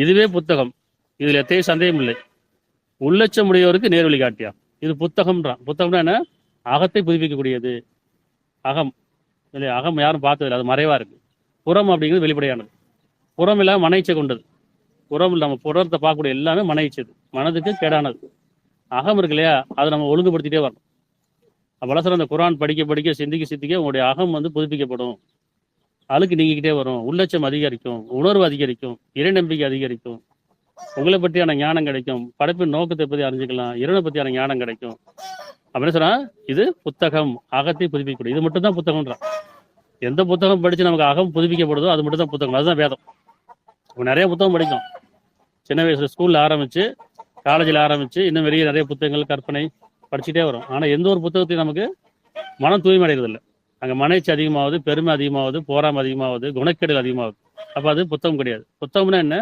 இதுவே புத்தகம். இதுல எத்தையும் சந்தேகம் இல்லை. உள்ளச்சம் உடையவருக்கு நேர் வழி காட்டியா. இது புத்தகம்ன்றான். புத்தகம்னா என்ன? அகத்தை புதுப்பிக்கக்கூடியது. அகம் இல்லையா? அகம் யாரும் பார்த்ததில்லை, அது மறைவா இருக்கு. புறம் அப்படிங்கிறது வெளிப்படையானது. புறம் இல்லாம மனைச்சை கொண்டது. புறம் நம்ம புறத்தை பார்க்கக்கூடிய எல்லாமே மனைச்சது, மனதுக்கு கேடானது. அகம் இருக்கு இல்லையா, அதை நம்ம ஒழுங்குபடுத்திட்டே வரணும். அப்போ அந்த குரான் படிக்க படிக்க சிந்திக்க சிந்திக்க உங்களுடைய அகம் புதுப்பிக்கப்படும். அழுக்கு நீங்கிக்கிட்டே வரும், உள்ளச்சம் அதிகரிக்கும், உணர்வு அதிகரிக்கும், இறை நம்பிக்கை அதிகரிக்கும், உங்களை பற்றியான ஞானம் கிடைக்கும், படைப்பின் நோக்கத்தை பற்றி அறிஞ்சிக்கலாம், இறைவனை பற்றியான ஞானம் கிடைக்கும். அப்படின்னு சொன்னா இது புத்தகம், அகத்தை புதுப்பிக்கக்கூடிய. இது மட்டும் தான் புத்தகம்ன்றான். எந்த புத்தகம் படிச்சு நமக்கு அகம் புதுப்பிக்கப்படுதோ அது மட்டும் தான் புத்தகம். அதுதான் வேதம். நிறைய புத்தகம் படிக்கும். சின்ன வயசுல ஸ்கூல்ல ஆரம்பிச்சு, காலேஜில் ஆரம்பிச்சு, இன்னும் வெளியே நிறைய புத்தகங்கள் கற்பனை படிச்சுட்டே வரும். ஆனா எந்த ஒரு புத்தகத்தையும் நமக்கு மனம் தூய்மை அடைகிறது. அங்கே மனைச்சி அதிகமாகுது, பெருமை அதிகமாகுது, போராமை அதிகமாகுது, குணக்கேடுகள் அதிகமாகுது. அப்போ அது புத்தகம் கிடையாது. புத்தகம்னா என்ன?